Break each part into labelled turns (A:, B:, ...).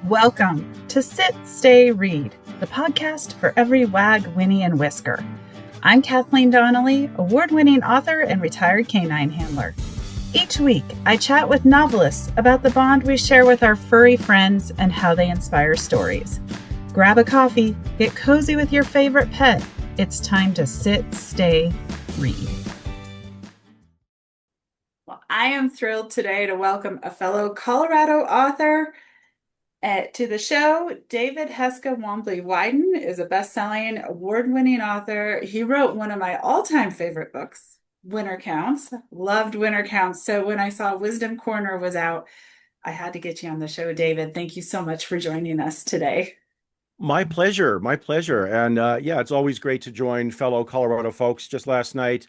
A: Welcome to Sit, Stay, Read, the podcast for every wag, whinny, and whisker. I'm Kathleen Donnelly, award-winning author and retired canine handler. Each week, I chat with novelists about the bond we share with our furry friends and how they inspire stories. Grab a coffee, get cozy with your favorite pet. It's time to sit, stay, read. Well, I am thrilled today to welcome a fellow Colorado author to the show. David Heska Wanbli Weiden is a best-selling, award-winning author. He wrote one of my all-time favorite books, Winter Counts. Loved Winter Counts. So when I saw Wisdom Corner was out, I had to get you on the show, David. Thank you so much for joining us today.
B: My pleasure. My pleasure. And yeah, it's always great to join fellow Colorado folks. Just last night,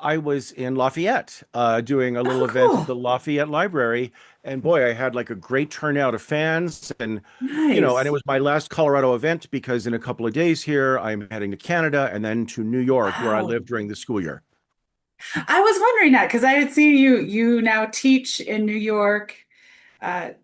B: I was in Lafayette doing a little
A: Oh,
B: event at
A: cool.
B: the Lafayette Library. And boy, I had like a great turnout of fans. And it
A: Nice.
B: was my last Colorado event because in a couple of days here, I'm heading to Canada and then to New York, where I
A: Wow.
B: live during the school year.
A: I was wondering that because I had seen you now teach in New York.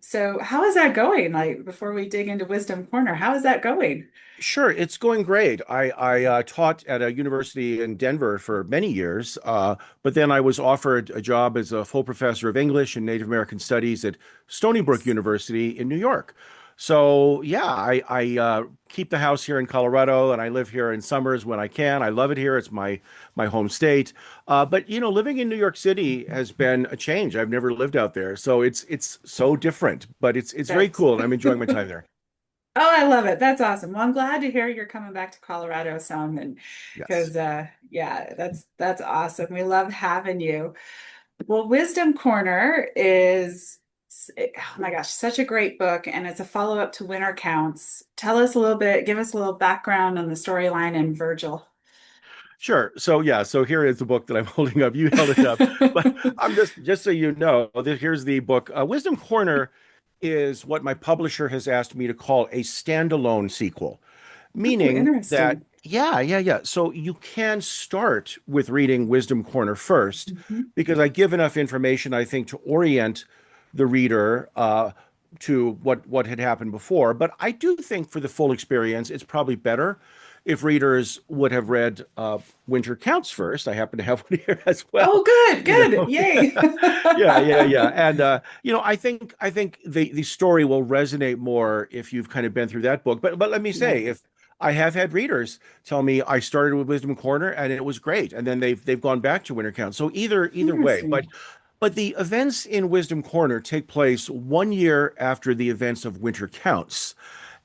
A: So how is that going? Like before we dig into Wisdom Corner, how is that going?
B: Sure, it's going great. I taught at a university in Denver for many years, but then I was offered a job as a full professor of English and Native American Studies at Stony Brook University in New York. So yeah, I keep the house here in Colorado, and I live here in summers when I can. I love it here; it's my home state. But living in New York City has been a change. I've never lived out there, so it's so different, but it's very
A: That's
B: cool, and I'm enjoying my time there.
A: Oh, I love it. That's awesome. Well, I'm glad to hear you're coming back to Colorado some and
B: Yes.
A: because yeah, that's awesome. We love having you. Well, Wisdom Corner is oh my gosh, such a great book and it's a follow-up to Winter Counts. Tell us a little bit, give us a little background on the storyline and Virgil.
B: Sure. So yeah, so here is the book that I'm holding up. You held it up, but I'm just so you know, here's the book. Wisdom Corner is what my publisher has asked me to call a standalone sequel,
A: Oh,
B: meaning that
A: interesting.
B: yeah. So you can start with reading Wisdom Corner first,
A: Mhm.
B: because I give enough information, I think, to orient the reader to what had happened before. But I do think for the full experience, it's probably better if readers would have read Winter Counts first. I happen to have one here as
A: Oh,
B: well.
A: good,
B: You
A: good.
B: know,
A: Yay.
B: yeah. And I think the story will resonate more if you've kind of been through that book. But let me
A: Yeah.
B: say, if I have had readers tell me I started with Wisdom Corner and it was great, and then they've gone back to Winter Counts. So either way, but
A: Interesting.
B: the events in Wisdom Corner take place 1 year after the events of Winter Counts.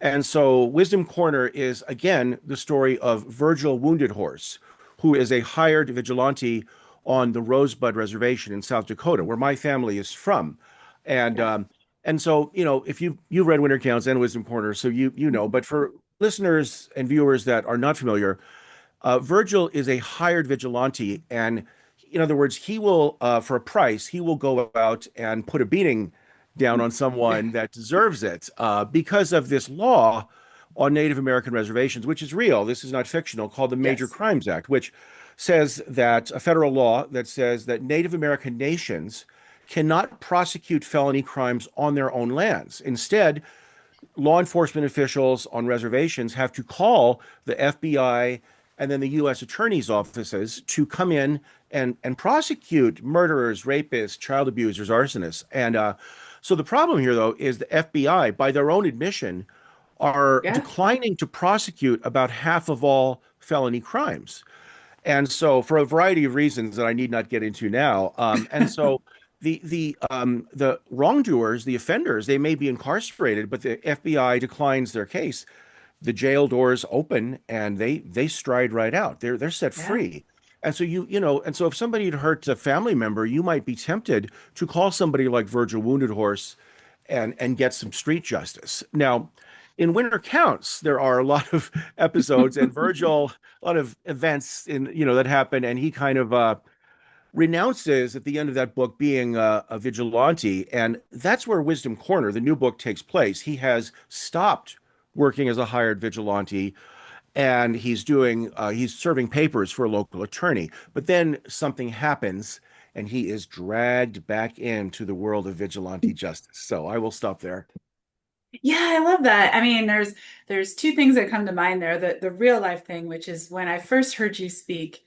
B: And so Wisdom Corner is again the story of Virgil Wounded Horse, who is a hired vigilante on the Rosebud Reservation in South Dakota, where my family is from. And
A: Yeah.
B: um, and so, if you've read Winter Counts and Wisdom Corner, so you know, but for listeners and viewers that are not familiar, Virgil is a hired vigilante, and in other words, he will, for a price, he will go out and put a beating down on someone that deserves it, because of this law on Native American reservations, which is real. This is not fictional, called the Major
A: Yes.
B: Crimes Act, which says that a federal law that says that Native American nations cannot prosecute felony crimes on their own lands. Instead, law enforcement officials on reservations have to call the FBI and then the U.S. attorney's offices to come in and prosecute murderers, rapists, child abusers, arsonists. And so the problem here, though, is the FBI, by their own admission, are
A: Yeah.
B: declining to prosecute about half of all felony crimes. And so, for a variety of reasons that I need not get into now, and so the wrongdoers, the offenders, they may be incarcerated, but the FBI declines their case. The jail doors open, and they stride right out. They're set
A: Yeah.
B: free. And so and so if somebody had hurt a family member, you might be tempted to call somebody like Virgil Wounded Horse and get some street justice. Now, in Winter Counts, there are a lot of episodes, and Virgil, a lot of events that happen, and he kind of renounces at the end of that book being a vigilante, and that's where Wisdom Corner, the new book, takes place. He has stopped working as a hired vigilante, and he's serving papers for a local attorney. But then something happens, and he is dragged back into the world of vigilante justice. So I will stop there.
A: Yeah, I love that. I mean, there's two things that come to mind there. The real life thing, which is when I first heard you speak,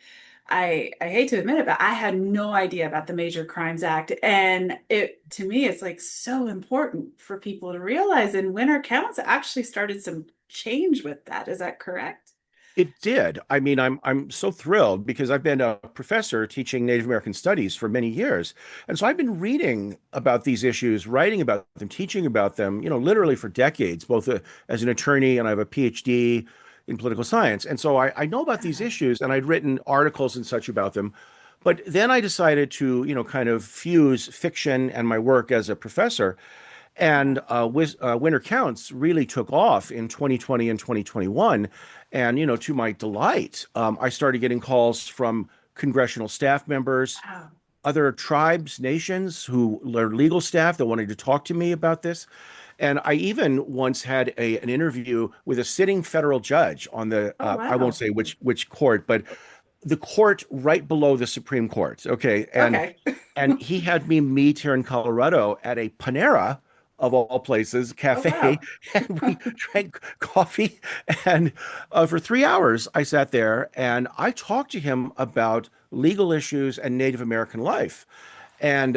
A: I hate to admit it, but I had no idea about the Major Crimes Act. And it to me, it's like so important for people to realize. And Winter Counts actually started some change with that. Is that correct?
B: It did. I mean, I'm so thrilled because I've been a professor teaching Native American studies for many years. And so I've been reading about these issues, writing about them, teaching about them, literally for decades, both as an attorney and I have a PhD in political science. And so I know about these
A: Yeah.
B: issues and I'd written articles and such about them. But then I decided to, kind of fuse fiction and my work as a professor. And Winter Counts really took off in 2020 and 2021. And, to my delight, I started getting calls from congressional staff members,
A: Wow.
B: other tribes, nations who are legal staff that wanted to talk to me about this. And I even once had an interview with a sitting federal judge on the,
A: Oh,
B: I won't
A: wow.
B: say which court, but the court right below the Supreme Court. Okay.
A: Okay.
B: And he had me meet here in Colorado at a Panera of all places,
A: Oh,
B: cafe,
A: wow.
B: and we drank coffee. And for 3 hours, I sat there and I talked to him about legal issues and Native American life. And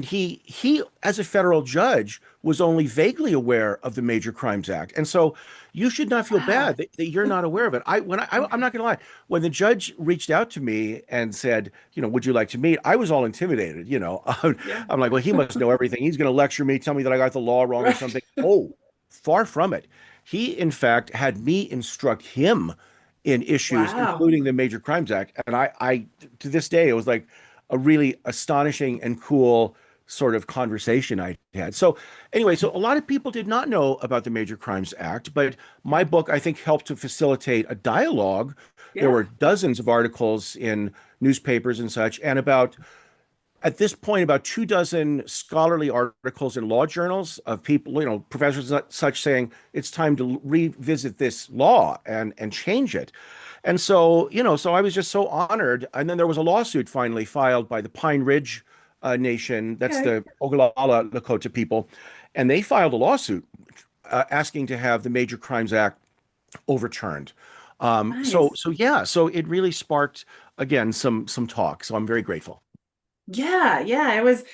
B: he as a federal judge was only vaguely aware of the Major Crimes Act. And so you should not feel
A: Wow.
B: bad that you're not aware of it. I'm
A: Okay.
B: not going to lie. When the judge reached out to me and said, would you like to meet? I was all intimidated.
A: Yeah.
B: I'm like, well, he must know everything. He's going to lecture me, tell me that I got the law wrong or
A: Right.
B: something. Oh, far from it. He, in fact, had me instruct him in issues,
A: Wow.
B: including the Major Crimes Act. And I to this day, it was like a really astonishing and cool sort of conversation I had. So anyway, so a lot of people did not know about the Major Crimes Act, but my book, I think, helped to facilitate a dialogue. There
A: Yeah.
B: were dozens of articles in newspapers and such, and at this point, about 2 dozen scholarly articles in law journals of people, professors and such saying it's time to revisit this law and change it. And so, so I was just so honored. And then there was a lawsuit finally filed by the Pine Ridge Nation. That's
A: Okay.
B: the Oglala Lakota people. And they filed a lawsuit asking to have the Major Crimes Act overturned.
A: Nice.
B: So yeah, so it really sparked again some talk. So I'm very grateful.
A: Yeah, yeah. It was,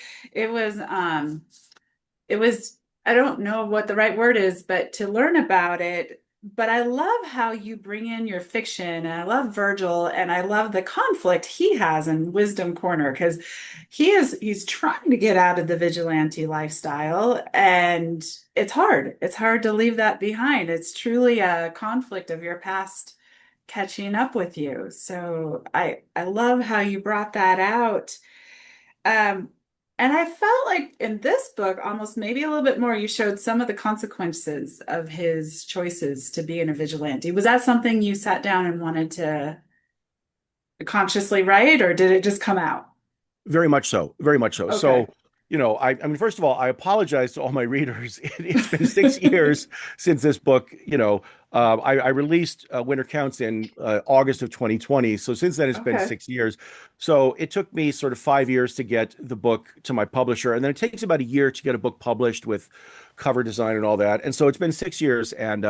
A: I don't know what the right word is, but to learn about it. But I love how you bring in your fiction, and I love Virgil, and I love the conflict he has in Wisdom Corner because he's trying to get out of the vigilante lifestyle, and it's hard. It's hard to leave that behind. It's truly a conflict of your past catching up with you. So I love how you brought that out. Um, and I felt like in this book, almost maybe a little bit more, you showed some of the consequences of his choices to be in a vigilante. Was that something you sat down and wanted to consciously write, or did it just come out?
B: Very much so. Very much so.
A: Okay.
B: So, I mean, first of all, I apologize to all my readers. It's been 6 years since this book, I released Winter Counts in August of 2020. So since then, it's been
A: Okay.
B: 6 years. So it took me sort of 5 years to get the book to my publisher. And then it takes about a year to get a book published with cover design and all that. And so it's been 6 years. And,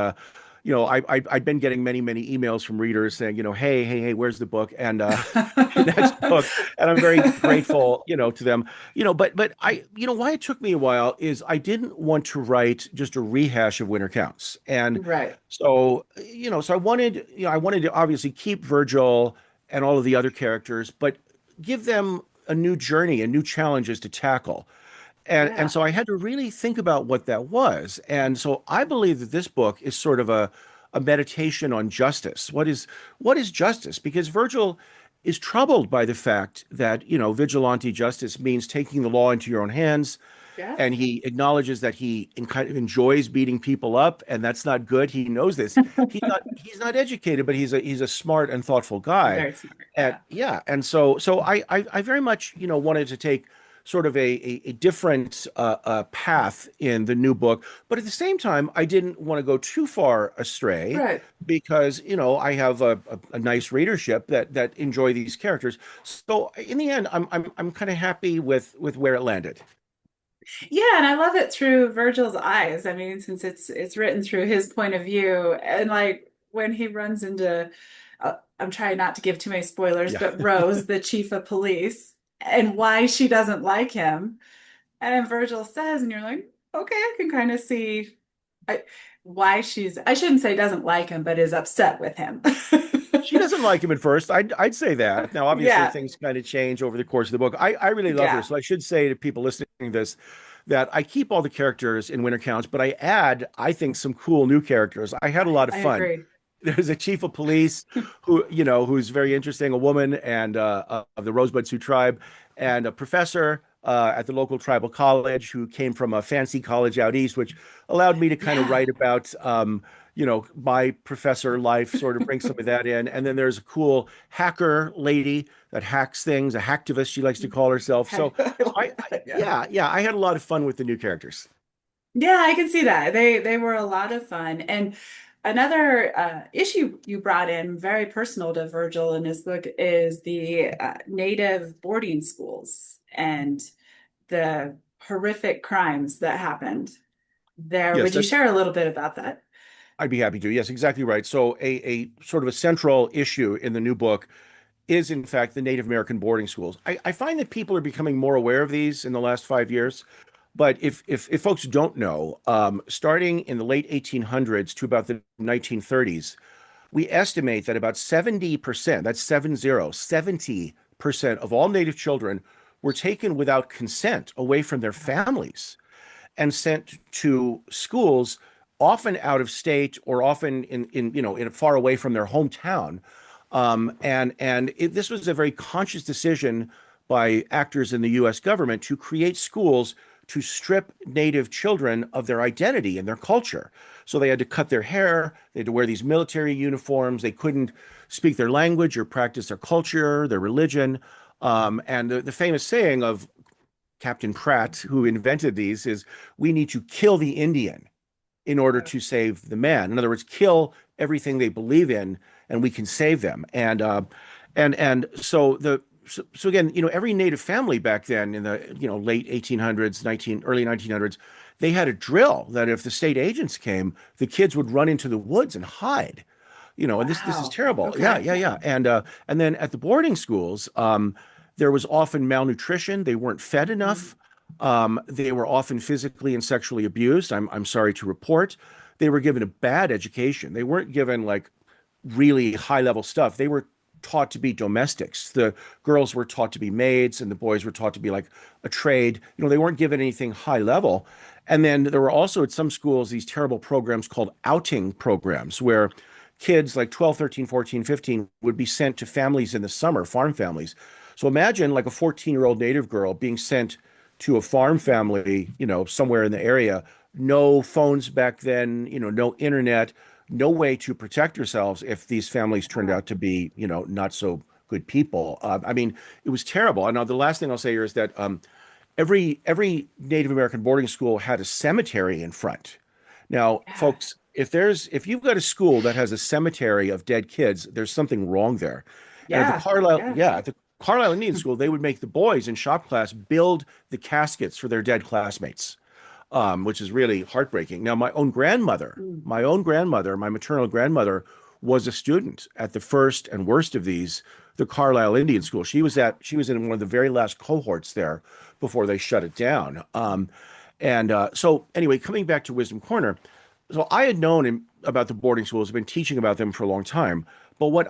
B: I've been getting many emails from readers saying, hey, where's the book? And next book, and I'm very grateful, to them. But why it took me a while is I didn't want to write just a rehash of Winter Counts, and
A: Right.
B: so I wanted to obviously keep Virgil and all of the other characters, but give them a new journey and new challenges to tackle. And
A: Yeah.
B: so I had to really think about what that was. And so I believe that this book is sort of a meditation on justice. What is justice? Because Virgil is troubled by the fact that, vigilante justice means taking the law into your own hands.
A: Yeah.
B: And he acknowledges that he kind of enjoys beating people up, and that's not good. He knows this. He's not educated, but he's a smart and thoughtful guy.
A: Very smart.
B: And
A: Yeah.
B: yeah, and so I very much wanted to take sort of a different path in the new book, but at the same time, I didn't want to go too far astray
A: Right.
B: because I have a nice readership that enjoy these characters. So in the end, I'm kind of happy with where it landed.
A: Yeah, and I love it through Virgil's eyes. I mean, since it's written through his point of view, and like when he runs into, I'm trying not to give too many spoilers,
B: Yeah.
A: but Rose, the chief of police, and why she doesn't like him. And then Virgil says, and you're like, okay, I can kind of see I, why I shouldn't say doesn't like him, but is upset with him.
B: She doesn't like him at first. I'd say that. Now, obviously,
A: Yeah,
B: things kind of change over the course of the book. I really love her.
A: yeah,
B: So I should say to people listening to this that I keep all the characters in Winter Counts, but I add, I think, some cool new characters. I had a lot of
A: I
B: fun.
A: agree.
B: There's a chief of police who, who's very interesting, a woman and of the Rosebud Sioux tribe, and a professor at the local tribal college who came from a fancy college out east, which allowed me to kind of
A: Yeah.
B: write about, my professor life, sort of bring some of that in. And then there's a cool hacker lady that hacks things, a hacktivist, she likes to call herself. So,
A: I
B: so
A: like that. Yeah.
B: yeah, I had a lot of fun with the new characters.
A: Yeah, I can see that. They were a lot of fun. And another issue you brought in, very personal to Virgil in his book, is the native boarding schools and the horrific crimes that happened there.
B: Yes,
A: Would you
B: that's
A: share a little bit about that?
B: I'd be happy to. Yes, exactly right. So a sort of a central issue in the new book is in fact the Native American boarding schools. I find that people are becoming more aware of these in the last 5 years. But if folks don't know, starting in the late 1800s to about the 1930s, we estimate that about 70%, that's 70% of all Native children were taken without consent away from their families and sent to schools often out of state or often in far away from their hometown. This was a very conscious decision by actors in the U.S. government to create schools to strip Native children of their identity and their culture. So they had to cut their hair, they had to wear these military uniforms, they couldn't speak their language or practice their culture, their religion. And the famous saying of Captain Pratt, who invented these, is we need to kill the Indian in order to save the man. In other words, kill everything they believe in, and we can save them. And so again, every Native family back then in the late 1800s, early 1900s, they had a drill that if the state agents came, the kids would run into the woods and hide. And this is
A: Wow.
B: terrible. Yeah,
A: Okay.
B: yeah, yeah. And then at the boarding schools, there was often malnutrition. They weren't fed enough. They were often physically and sexually abused. I'm sorry to report. They were given a bad education. They weren't given like really high level stuff. They were taught to be domestics. The girls were taught to be maids, and the boys were taught to be like a trade. They weren't given anything high level. And then there were also at some schools these terrible programs called outing programs where kids like 12, 13, 14, 15 would be sent to families in the summer, farm families. So imagine like a 14-year-old Native girl being sent to a farm family, somewhere in the area, no phones back then, no internet, no way to protect yourselves if these families turned
A: Wow.
B: out to be, not so good people. I mean, it was terrible. And now the last thing I'll say here is that every Native American boarding school had a cemetery in front. Now,
A: Yeah.
B: folks, if you've got a school that has a cemetery of dead kids, there's something wrong there. And at the
A: Yeah.
B: Carlisle,
A: Yeah.
B: yeah, at the Carlisle Indian School, they would make the boys in shop class build the caskets for their dead classmates, which is really heartbreaking. Now,
A: Mm.
B: my maternal grandmother, was a student at the first and worst of these, the Carlisle Indian School. She was in one of the very last cohorts there before they shut it down. So anyway, coming back to Wisdom Corner, so I had known about the boarding schools, been teaching about them for a long time. But what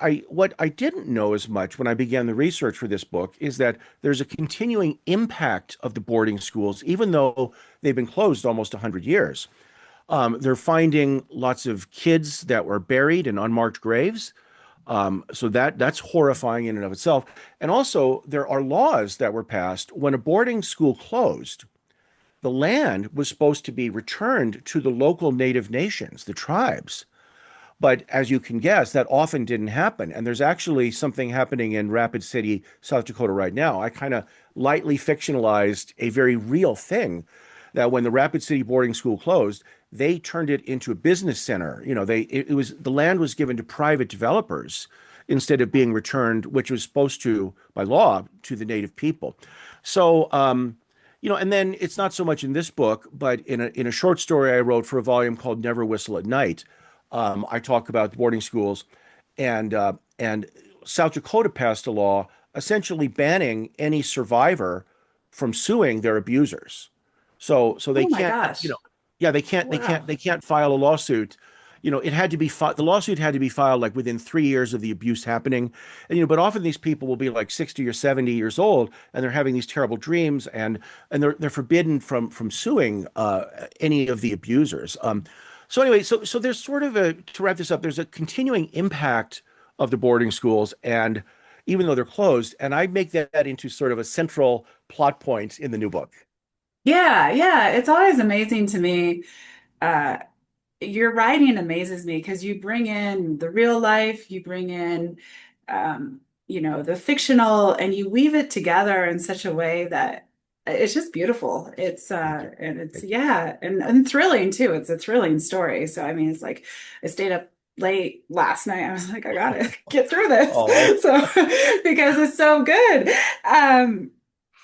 B: I didn't know as much when I began the research for this book is that there's a continuing impact of the boarding schools, even though they've been closed almost 100 years. They're finding lots of kids that were buried in unmarked graves. So that's horrifying in and of itself. And also, there are laws that were passed when a boarding school closed. The land was supposed to be returned to the local native nations, the tribes. But as you can guess, that often didn't happen. And there's actually something happening in Rapid City, South Dakota right now. I kind of lightly fictionalized a very real thing that when the Rapid City boarding school closed, they turned it into a business center. It was the land was given to private developers instead of being returned, which was supposed to, by law, to the native people. So and then it's not so much in this book, but in a short story I wrote for a volume called Never Whistle at Night, I talk about the boarding schools, and South Dakota passed a law essentially banning any survivor from suing their abusers. So they
A: Oh my
B: can't,
A: gosh.
B: yeah, they can't, they
A: Wow.
B: can't, they can't file a lawsuit. It had to be the lawsuit had to be filed like within 3 years of the abuse happening. And but often these people will be like 60 or 70 years old, and they're having these terrible dreams, and they're forbidden from suing any of the abusers. So anyway, so there's sort of to wrap this up, there's a continuing impact of the boarding schools, and even though they're closed, and I make that into sort of a central plot point in the new book.
A: Yeah, yeah. It's always amazing to me. Uh, your writing amazes me because you bring in the real life, you bring in, the fictional, and you weave it together in such a way that it's just beautiful.
B: Thank you.
A: And it's,
B: Thank
A: yeah, and thrilling too. It's a thrilling story. So, I mean, it's like I stayed up late last night. I was like, I gotta get through
B: you. Oh,
A: this. So, because it's so good.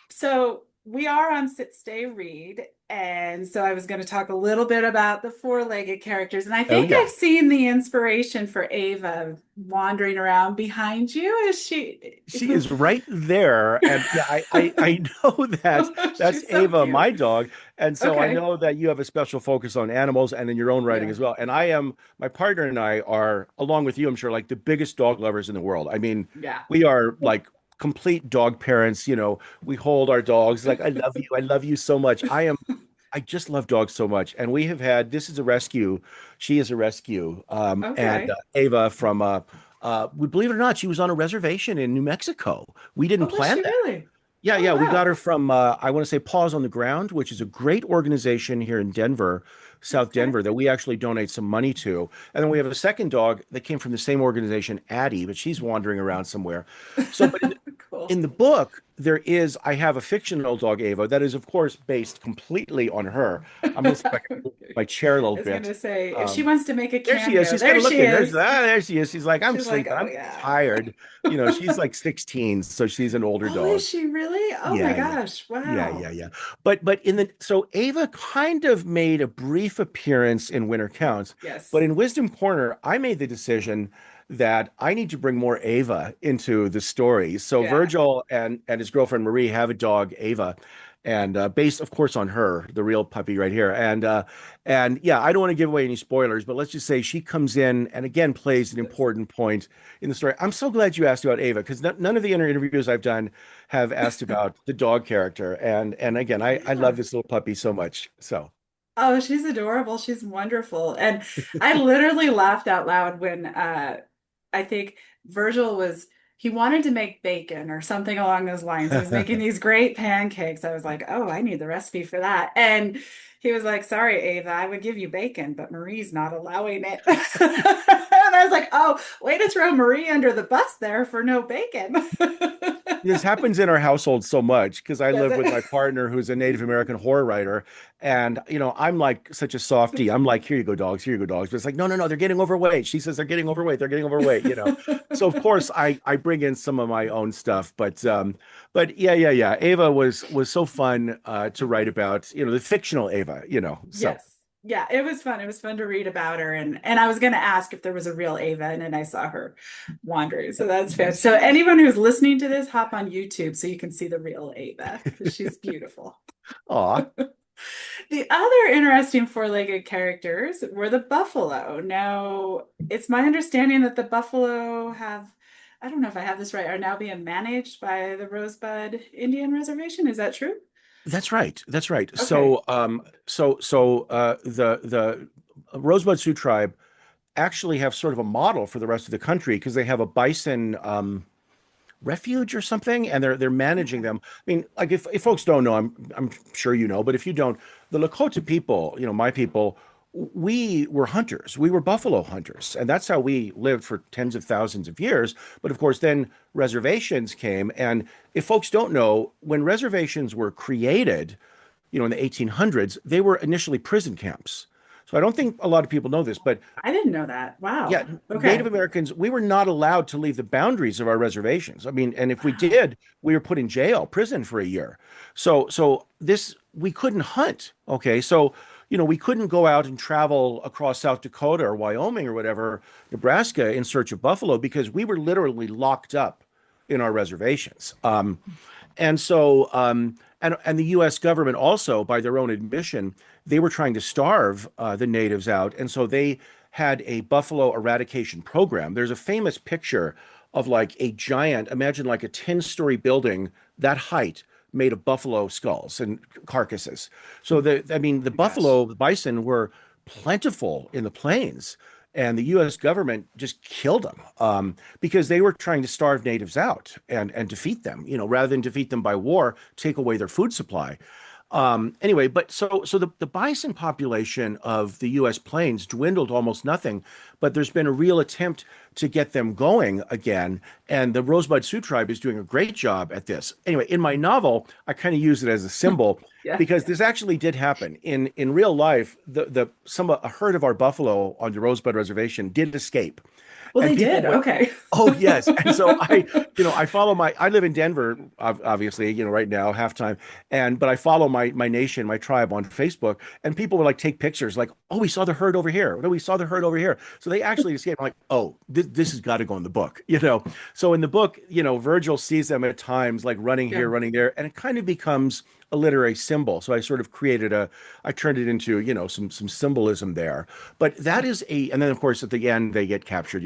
A: So we are on Sit, Stay, Read. And so I was going to talk a little bit about the four-legged characters. And I
B: oh
A: think I've
B: yeah.
A: seen the inspiration for Ava wandering around behind you. Is she
B: She
A: who?
B: is right there, and yeah, I know that that's
A: She's so
B: Ava,
A: cute.
B: my dog, and so I
A: Okay.
B: know that you have a special focus on animals and in your own writing
A: Yeah.
B: as well. And my partner and I are, along with you, I'm sure, like the biggest dog lovers in the world. I mean,
A: Yeah.
B: we are like complete dog parents. We hold our dogs like I love you so much. I just love dogs so much, and we have had this is a rescue. She is a rescue, and
A: Okay.
B: Ava from we believe it or not, she was on a reservation in New Mexico. We didn't
A: Oh, was
B: plan
A: she
B: that.
A: really?
B: Yeah,
A: Oh,
B: yeah, we got
A: wow.
B: her from I want to say Paws on the Ground, which is a great organization here in Denver, South
A: Okay.
B: Denver, that we actually donate some money to. And then we have a second dog that came from the same organization, Addie, but she's wandering around somewhere. So, but
A: Cool.
B: in the book, I have a fictional dog, Ava, that is, of course, based completely on her. I'm going to see if I can move
A: Okay.
B: my chair a little
A: I was
B: bit.
A: gonna say, if she
B: Um,
A: wants to make a
B: there she is.
A: cameo,
B: She's kind
A: there
B: of
A: she
B: looking.
A: is.
B: There she is. She's like, I'm
A: She's like,
B: sleeping.
A: oh
B: I'm
A: yeah.
B: tired. She's like 16, so she's an older
A: Oh, is
B: dog.
A: she really? Oh my
B: Yeah, yeah.
A: gosh.
B: Yeah,
A: Wow.
B: yeah, yeah. But so Ava kind of made a brief appearance in Winter Counts, but
A: Yes.
B: in Wisdom Corner, I made the decision that I need to bring more Ava into the story. So
A: Yeah.
B: Virgil and his girlfriend Marie have a dog, Ava, and based, of course, on her, the real puppy right here. And yeah, I don't want to give away any spoilers, but let's just say she comes in and again plays an
A: Yes.
B: important point in the story. I'm so glad you asked about Ava because none of the interviews I've done have asked about the dog character. And again, I love
A: Yeah.
B: this little puppy so much. So
A: Oh, she's adorable. She's wonderful. And I literally laughed out loud when I think Virgil he wanted to make bacon or something along those lines. He was making these great pancakes. I was like, oh, I need the recipe for that. And he was like, sorry, Ava, I would give you bacon, but Marie's not allowing it. And I was like, oh, way to throw Marie under the bus there for no bacon.
B: this happens in our household so much because I
A: Does
B: live with
A: it?
B: my partner who's a Native American horror writer. And, I'm like such a softie. I'm like, here you go, dogs, here you go, dogs. But it's like, no, no, no, they're getting overweight. She says they're getting overweight, they're getting overweight. So of course I bring in some of my own stuff. But yeah, yeah, yeah. Ava was so fun to write about, the fictional Ava. So
A: Yes. Yeah, it was fun. It was fun to read about her, and I was going to ask if there was a real Ava, and then I saw her wandering. So that's fair. So anyone who's listening to this, hop on YouTube so you can see the real Ava because she's beautiful.
B: aw.
A: The other interesting four-legged characters were the buffalo. Now, it's my understanding that the buffalo I don't know if I have this right, are now being managed by the Rosebud Indian Reservation. Is that true?
B: That's right. That's right.
A: Okay.
B: The Rosebud Sioux tribe actually have sort of a model for the rest of the country because they have a bison refuge or something, and they're managing
A: Okay.
B: them. I mean, like if folks don't know, I'm sure you know, but if you don't, the Lakota people, my people, we were hunters. We were buffalo hunters, and that's how we lived for tens of thousands of years. But of course, then reservations came, and if folks don't know, when reservations were created, in the 1800s, they were initially prison camps. So I don't think a lot of people know this, but
A: I didn't know that.
B: yeah,
A: Wow.
B: Native
A: Okay.
B: Americans, we were not allowed to leave the boundaries of our reservations. I mean, and if we
A: Wow.
B: did, we were put in jail, prison for a year. So this we couldn't hunt. Okay, so we couldn't go out and travel across South Dakota or Wyoming or whatever, Nebraska in search of buffalo because we were literally locked up in our reservations. And so, and the U.S. government also, by their own admission, they were trying to starve the natives out, and so they had a buffalo eradication program. There's a famous picture of like a giant, imagine like a 10-story building that height made of buffalo skulls and carcasses. So I mean, the
A: My gosh.
B: buffalo, the bison were plentiful in the plains, and the U.S. government just killed them because they were trying to starve natives out and defeat them. Rather than defeat them by war, take away their food supply. Anyway, but so the bison population of the U.S. plains dwindled almost nothing, but there's been a real attempt to get them going again, and the Rosebud Sioux tribe is doing a great job at this. Anyway, in my novel, I kind of use it as a symbol
A: Yeah.
B: because this actually did happen in real life. A herd of our buffalo on the Rosebud Reservation did escape,
A: Well,
B: and
A: they
B: people
A: did.
B: went,
A: Okay.
B: oh yes. And so I live in Denver, obviously, right now, halftime. But I follow my nation, my tribe on Facebook, and people would like take pictures like, oh, we saw the herd over here. No, we saw the herd over here. So they actually escaped. I'm like, oh, this has got to go in the book. So in the book, Virgil sees them at times like running
A: Yeah.
B: here, running there, and it kind of becomes a literary symbol. So I sort of I turned it into, some symbolism there. But that is and then of course at the end they get captured.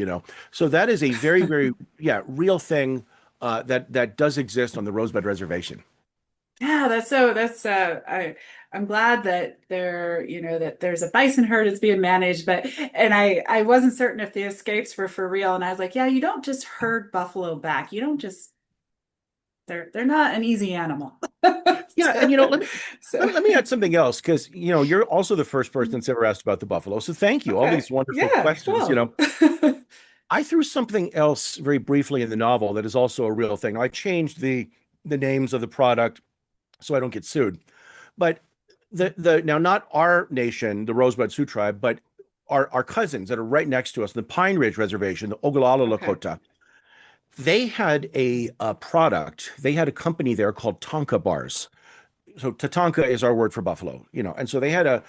B: So that is a very, very, yeah, real thing that does exist on the Rosebud Reservation.
A: Yeah, I'm glad that that there's a bison herd that's being managed, but and I wasn't certain if the escapes were for real. And I was like, yeah, you don't just herd buffalo back. You don't just they're not an easy animal.
B: Yeah, and
A: So
B: let me add something else because you're also the first person that's ever asked about the buffalo. So thank you. All
A: okay.
B: these wonderful
A: Yeah,
B: questions.
A: cool.
B: I threw something else very briefly in the novel that is also a real thing. I changed the names of the product so I don't get sued. But the now not our nation, the Rosebud Sioux tribe, but our cousins that are right next to us, the Pine Ridge Reservation, the Ogallala
A: Okay.
B: Lakota, they had a product. They had a company there called Tonka bars. So Tatanka is our word for buffalo. And so they had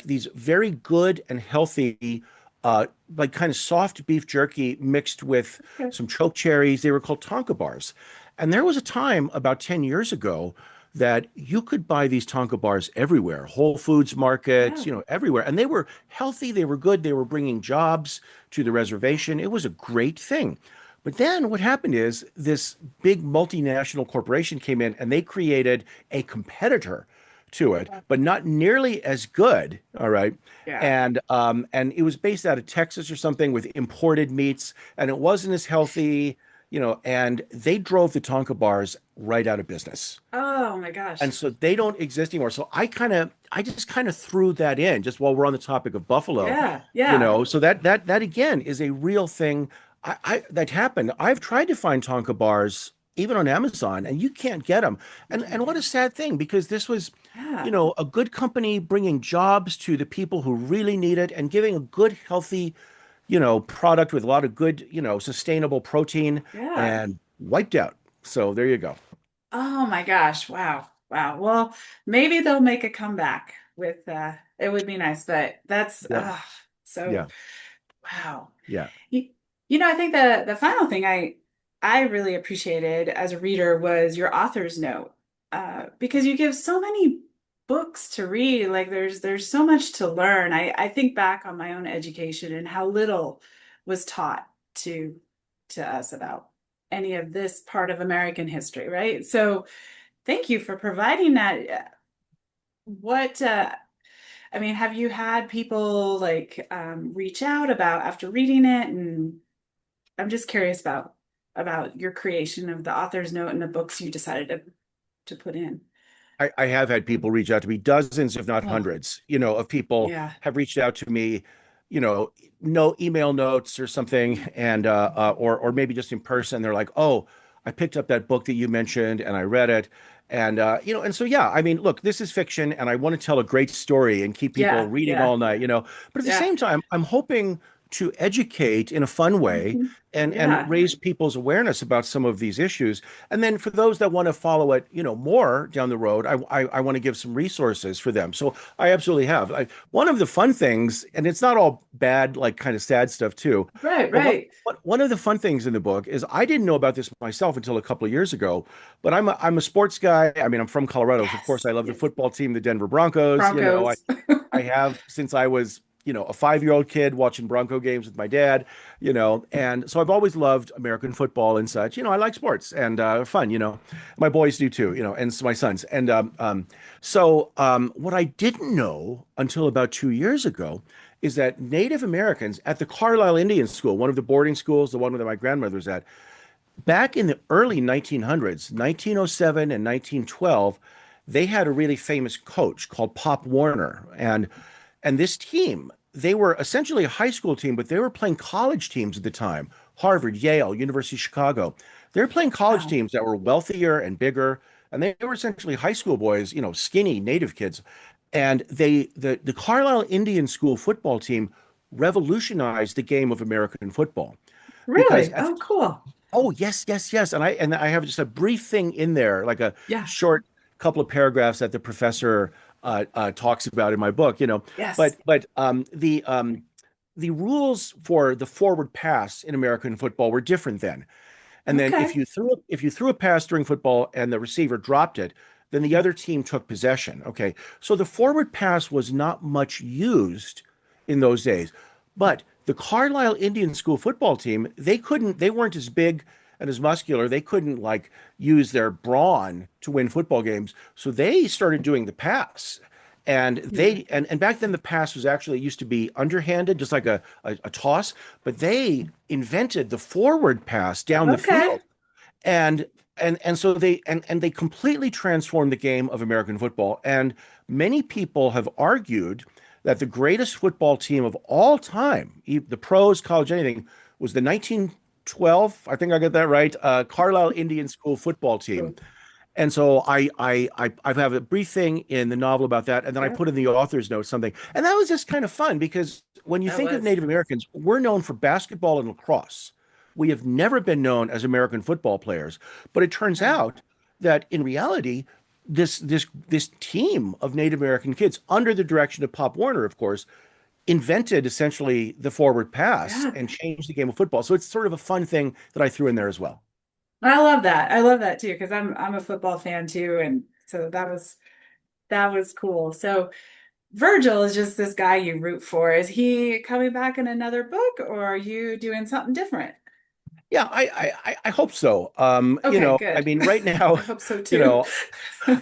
B: these very good and healthy, like kind of soft beef jerky mixed with
A: Okay.
B: some choke cherries. They were called Tonka bars. And there was a time about 10 years ago that you could buy these Tonka bars everywhere, Whole Foods markets,
A: Yeah.
B: everywhere. And they were healthy, they were good, they were bringing jobs to the reservation. It was a great thing. But then what happened is this big multinational corporation came in and they created a competitor to it, but not nearly as good. All right.
A: Yeah.
B: And it was based out of Texas or something with imported meats, and it wasn't as healthy, and they drove the Tonka bars right out of business.
A: Oh my
B: And
A: gosh.
B: so they don't exist anymore. So I just kind of threw that in just while we're on the topic of buffalo,
A: Yeah. Yeah.
B: So that again is a real thing. That happened. I've tried to find Tonka bars even on Amazon, and you can't get them.
A: You
B: And
A: can't
B: what
A: get
B: a
A: it.
B: sad thing because this was,
A: Yeah.
B: a good company bringing jobs to the people who really need it and giving a good, healthy, product with a lot of good, sustainable protein
A: Yeah.
B: and wiped out. So there you go.
A: Oh my gosh. Wow. Wow. Well, maybe they'll make a comeback with it would be nice, but that's
B: Yeah.
A: so
B: Yeah.
A: wow.
B: Yeah.
A: You, I think the final thing I really appreciated as a reader was your author's note. Because you give so many books to read, like there's so much to learn. I think back on my own education and how little was taught to us about any of this part of American history, right? So thank you for providing that. What I mean, have you had people like reach out about after reading it? And I'm just curious about your creation of the author's note and the books you decided to put in.
B: I have had people reach out to me, dozens, if not
A: Oh,
B: hundreds, of people
A: yeah.
B: have reached out to me, you know, no email notes or something, and or maybe just in person. They're like, "Oh, I picked up that book that you mentioned and I read it, And and so yeah, I mean, look, this is fiction, and I want to tell a great story and keep people
A: Yeah,
B: reading
A: yeah,
B: all night, But at the
A: yeah.
B: same time, I'm hoping to educate in a fun way
A: Mhm.
B: and
A: Yeah.
B: raise people's awareness about some of these issues. And then for those that want to follow it, more down the road, I want to give some resources for them. So I absolutely have. One of the fun things, and it's not all bad, like kind of sad stuff too,
A: Right,
B: but
A: right.
B: one of the fun things in the book is I didn't know about this myself until a couple of years ago, but I'm a sports guy. I mean, I'm from Colorado, so of course
A: Yes,
B: I love the
A: yes.
B: football team, the Denver Broncos.
A: Broncos.
B: I have since I was, a 5-year-old kid watching Bronco games with my dad, and so I've always loved American football and such. I like sports and fun. My boys do too. And so my sons. And what I didn't know until about 2 years ago is that Native Americans at the Carlisle Indian School, one of the boarding schools, the one that my grandmother was at, back in the early 1900s, 1907 and 1912, they had a really famous coach called Pop Warner. And this team, they were essentially a high school team, but they were playing college teams at the time. Harvard, Yale, University of Chicago. They were playing college
A: Wow.
B: teams that were wealthier and bigger, and they were essentially high school boys, skinny native kids. And the Carlisle Indian School football team revolutionized the game of American football because
A: Really? Oh, cool.
B: oh, yes, yes, yes. And I have just a brief thing in there, like a
A: Yeah.
B: short couple of paragraphs that the professor talks about in my book,
A: Yes.
B: But the rules for the forward pass in American football were different then. And then
A: Okay.
B: if you threw a pass during football and the receiver dropped it, then the other team took possession. Okay. So the forward pass was not much used in those days. But the Carlisle Indian School football team, they weren't as big and as muscular. They couldn't like use their brawn to win football games. So they started doing the pass. And
A: Yeah.
B: and back then the pass was actually used to be underhanded, just like a toss, but they invented the forward pass down the
A: Okay.
B: field. And and they completely transformed the game of American football. And many people have argued that the greatest football team of all time, the pros, college, anything, was the 1912, I think I got that right, Carlisle Indian School football team.
A: Cool.
B: And so I have a brief thing in the novel about that, and then I
A: Yeah,
B: put in the author's note something, and that was just kind of fun because when you
A: that
B: think of
A: was.
B: Native Americans, we're known for basketball and lacrosse. We have never been known as American football players, but it turns
A: Yeah.
B: out that in reality, this team of Native American kids, under the direction of Pop Warner, of course, invented essentially the forward pass
A: Yeah.
B: and changed the game of football. So it's sort of a fun thing that I threw in there as well.
A: I love that. I love that too, because I'm a football fan too. And so that was cool. So Virgil is just this guy you root for. Is he coming back in another book or are you doing something different?
B: Yeah, I hope so.
A: Okay,
B: I
A: good.
B: mean, right now,
A: I hope so
B: you
A: too.
B: know,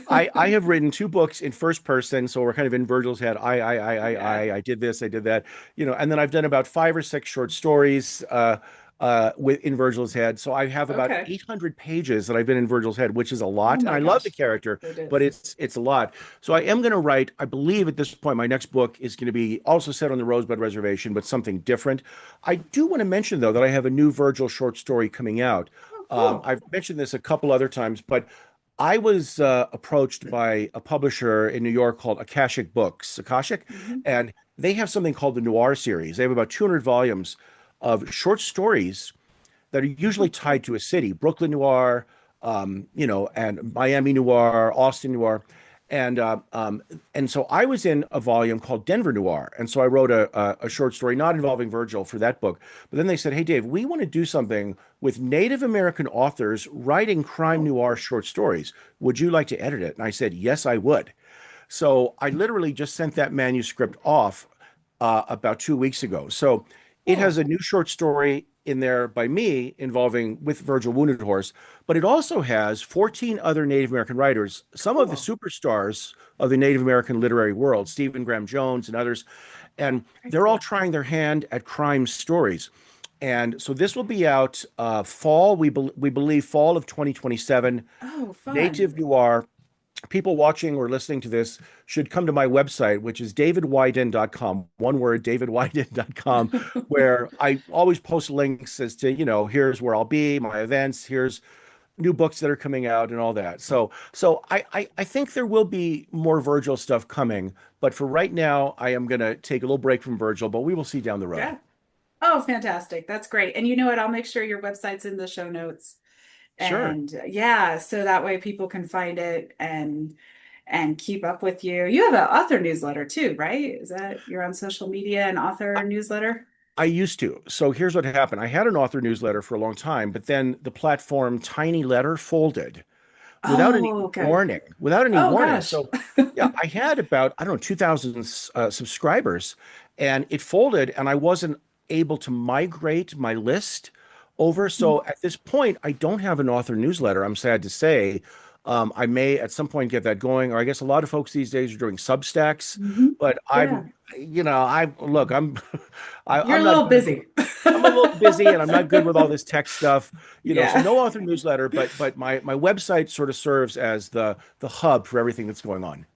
B: I have written two books in first person, so we're kind of in Virgil's head.
A: Yeah.
B: I did this, I did that, and then I've done about 5 or 6 short stories in Virgil's head. So I have about
A: Okay.
B: 800 pages that I've been in Virgil's head, which is a
A: Oh
B: lot, and
A: my
B: I love the
A: gosh.
B: character,
A: It
B: but
A: is.
B: it's a lot. So I am going to write. I believe at this point, my next book is going to be also set on the Rosebud Reservation, but something different. I do want to mention though that I have a new Virgil short story coming out.
A: Oh, cool.
B: I've mentioned this a couple other times, but I was approached by a publisher in New York called Akashic,
A: Mhm.
B: and they have something called the Noir series. They have about 200 volumes of short stories that are usually
A: Oh,
B: tied
A: cool.
B: to a city, Brooklyn Noir, and Miami Noir, Austin Noir. And and so I was in a volume called Denver Noir, and so I wrote a short story not involving Virgil for that book. But then they said, "Hey, Dave, we want to do something with Native American authors writing crime
A: Oh,
B: noir short stories. Would you like to edit it?" And I said, "Yes, I would." So I literally just sent that manuscript off about 2 weeks ago. So it has
A: cool.
B: a new short story in there by me involving with Virgil Wounded Horse, but it also has 14 other Native American writers, some of the
A: Cool.
B: superstars of the Native American literary world, Stephen Graham Jones and others, and
A: Very
B: they're all
A: cool.
B: trying their hand at crime stories. And so this will be out fall, we believe fall of 2027.
A: Oh, fun.
B: Native Noir, people watching or listening to this should come to my website, which is davidweiden.com. One word, davidweiden.com, where I always post links as to, here's where I'll be, my events, here's new books that are coming out and all that. So I think there will be more Virgil stuff coming, but for right now, I am going to take a little break from Virgil, but we will see down the road.
A: Yeah. Oh, fantastic. That's great. And you know what? I'll make sure your website's in the show notes.
B: Sure.
A: And yeah, so that way people can find it and keep up with you. You have an author newsletter too, right? Is that you're on social media and author newsletter?
B: I used to. So here's what happened. I had an author newsletter for a long time, but then the platform Tiny Letter folded without any
A: Oh, okay.
B: warning, without any
A: Oh
B: warning.
A: gosh.
B: So yeah, I had about, I don't know, 2,000 subscribers, and it folded, and I wasn't able to migrate my list over. So at this point, I don't have an author newsletter, I'm sad to say. I may at some point get that going, or I guess a lot of folks these days are doing Substacks,
A: Mhm.
B: but
A: Yeah.
B: I'm
A: You're a
B: I'm not
A: little
B: good with,
A: busy.
B: I'm a little busy and I'm not good with all this tech stuff, so
A: Yeah.
B: no author newsletter, but my website sort of serves as the hub for everything that's going on.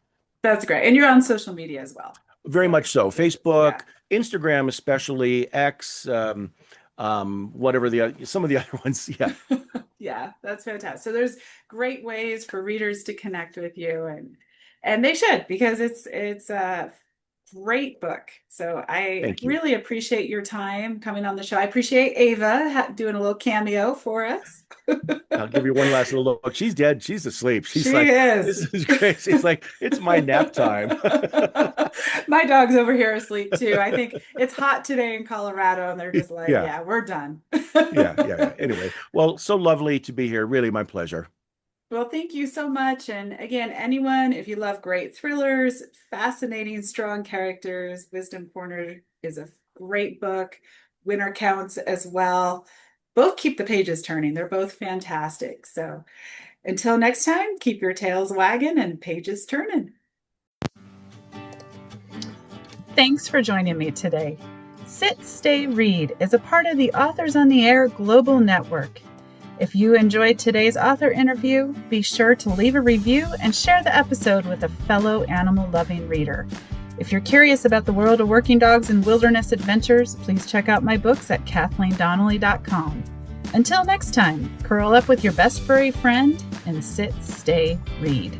A: That's great. And you're on social media as well.
B: Very
A: So
B: much so.
A: yeah.
B: Facebook, Instagram, especially X, whatever some of the other ones. Yeah.
A: Yeah, that's fantastic. So there's great ways for readers to connect with you and they should because it's a great book. So I
B: Thank you.
A: really appreciate your time coming on the show. I appreciate Ava doing a little cameo for us.
B: I'll give you one last little look. She's dead. She's asleep. She's
A: She
B: like,
A: is.
B: this is crazy. It's like, it's my nap time.
A: My dog's over here asleep too. I think it's hot today in Colorado and they're just like,
B: Yeah.
A: yeah, we're done.
B: Yeah. Anyway, well, so lovely to be here. Really my pleasure.
A: Well, thank you so much. And again, anyone, if you love great thrillers, fascinating, strong characters, Wisdom Corner is a great book. Winter Counts as well. Both keep the pages turning. They're both fantastic. So until next time, keep your tails wagging and pages turning. Thanks for joining me today. Sit, Stay, Read is a part of the Authors on the Air Global Network. If you enjoyed today's author interview, be sure to leave a review and share the episode with a fellow animal-loving reader. If you're curious about the world of working dogs and wilderness adventures, please check out my books at KathleenDonnelly.com. Until next time, curl up with your best furry friend and sit, stay, read.